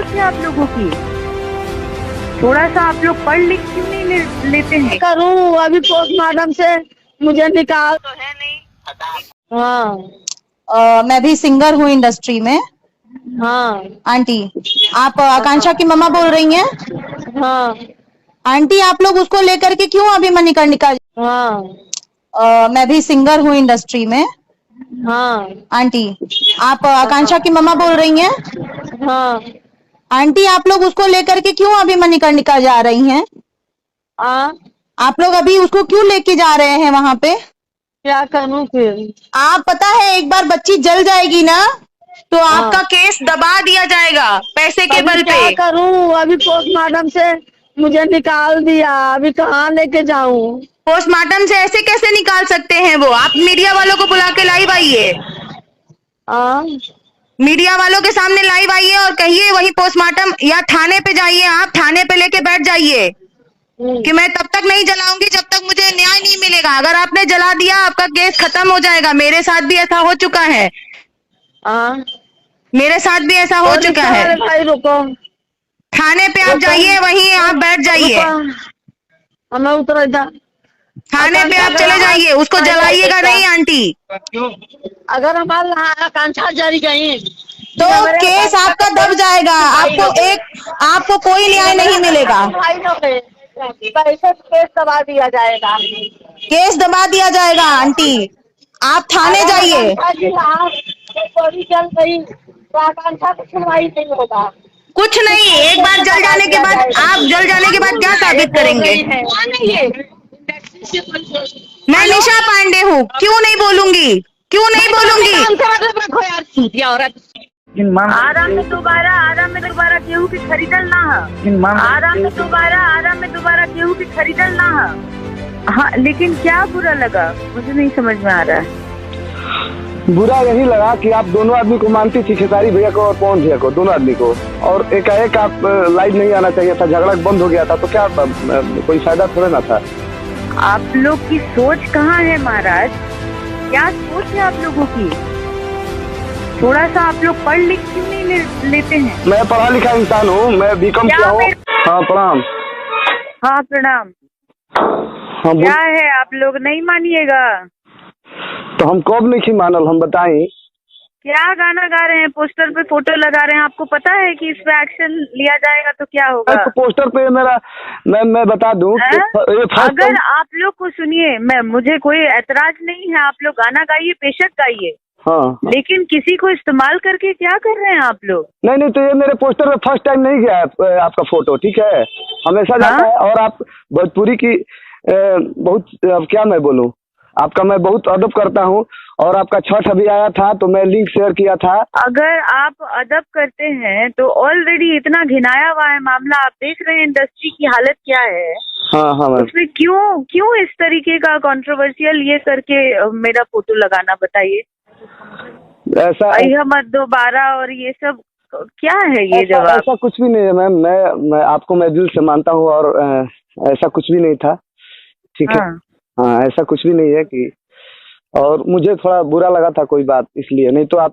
सोच है आप लोगों की? थोड़ा सा आप लोग पढ़ लिख क्यों नहीं लेते हैं? करूँ अभी पोस्टमार्टम से मुझे निकाल तो है नहीं। हाँ मैं भी सिंगर हूँ इंडस्ट्री में। हाँ आंटी, आप आकांक्षा की मम्मा बोल रही हैं? हाँ आंटी, आप लोग उसको लेकर के क्यों अभी मणिकर्णिका? हाँ मैं भी सिंगर हूँ इंडस्ट्री में। हाँ आंटी, आप आकांक्षा की मम्मा बोल रही हैं? हाँ आंटी, आप लोग उसको लेकर के क्यों अभी मणिकर्णिका जा रही हैं? आप लोग अभी उसको क्यों लेके जा रहे हैं वहां पे? क्या करूँ फिर? आप पता है, एक बार बच्ची जल जाएगी ना तो आपका केस दबा दिया जाएगा पैसे के अभी बल क्या पे। करूँ? अभी पोस्टमार्टम से मुझे निकाल दिया, अभी कहाँ लेके जाऊँ? पोस्टमार्टम से ऐसे कैसे निकाल सकते हैं वो? आप मीडिया वालों को बुला के लाइव आइए, मीडिया वालों के सामने लाइव आइए और कहिए वही पोस्टमार्टम, या थाने पे जाइए, आप थाने पे लेके बैठ जाइए कि मैं तब तक नहीं जलाऊंगी जब तक मुझे न्याय नहीं मिलेगा। अगर आपने जला दिया आपका केस खत्म हो जाएगा। मेरे साथ भी ऐसा हो चुका है, मेरे साथ भी ऐसा हो चुका है। भाई रुको, थाने पे आप जाइए, वहीं आप बैठ जाइए, हमें उतर इधर। थाने पे आप चले जाइए, उसको जलाइएगा नहीं आंटी। अगर हमारी आकांक्षा जल गई तो केस आपका दब जाएगा, आपको कोई न्याय नहीं मिलेगा। पैसे केस दबा दिया जाएगा, केस दबा दिया जाएगा आंटी, आप थाने जाइए। चोरी चल गई तो आकांक्षा की सुनवाई नहीं होगा। कुछ नहीं, एक बार जल जाने के बाद, आप जल जाने के बाद क्या साबित करेंगे? मैं निशा पांडे हूँ, क्यों नहीं बोलूंगी, क्यों नहीं बोलूंगी? आराम में दोबारा गेहूं की खरीदल ना है। आराम में दोबारा गेहूं की खरीदल ना है। हाँ, लेकिन क्या बुरा लगा मुझे नहीं समझ में आ रहा है। बुरा यही लगा कि आप दोनों आदमी को मानती थी, खेसारी भैया को और पवन भैया को, दोनों आदमी को, और एकाएक आप लाइव नहीं आना चाहिए था, झगड़ा बंद हो गया था, तो क्या कोई फायदा थोड़ा ना था? आप लोग की सोच कहाँ है महाराज? क्या सोच है आप लोगों की? थोड़ा सा आप लोग पढ़ लिख क्यों नहीं लेते हैं? मैं पढ़ा लिखा इंसान हूँ, मैं बीकॉम किया हूँ। हाँ प्रणाम। हाँ प्रणाम। हाँ, क्या है आप लोग नहीं मानिएगा? तो हम कब नहीं मानल, हम बताएं। क्या गाना गा रहे हैं, पोस्टर पे फोटो लगा रहे हैं, आपको पता है कि इस पे एक्शन लिया जाएगा तो क्या होगा? तो पोस्टर पे मेरा मैं बता दूं कि अगर आप लोग को सुनिए, मुझे कोई एतराज नहीं है, आप लोग गाना गाइए, बेशक गाइए, हाँ, लेकिन किसी को इस्तेमाल करके क्या कर रहे हैं आप लोग? नहीं, तो ये मेरे पोस्टर में फर्स्ट टाइम नहीं गया है आपका फोटो, ठीक है, हमेशा जाता है। और आप भोजपुरी की बहुत, अब क्या मैं बोलूं, आपका मैं बहुत अदब करता हूं, और आपका छठ अभी आया था तो मैं लिंक शेयर किया था। अगर आप अदब करते हैं तो ऑलरेडी इतना घिनाया हुआ है मामला, आप देख रहे हैं इंडस्ट्री की हालत क्या है। हाँ उसमें क्यों इस तरीके का कंट्रोवर्शियल ये करके मेरा फोटो लगाना, बताइए? ऐसा मत दोबारा और ये सब क्या है ये जवाब? ऐसा कुछ भी नहीं है मैम, मैं आपको मैं दिल से मानता हूँ, और ऐसा कुछ भी नहीं था, ठीक है। हाँ, ऐसा कुछ भी नहीं है कि, और मुझे थोड़ा बुरा लगा था कोई बात, इसलिए, नहीं तो आप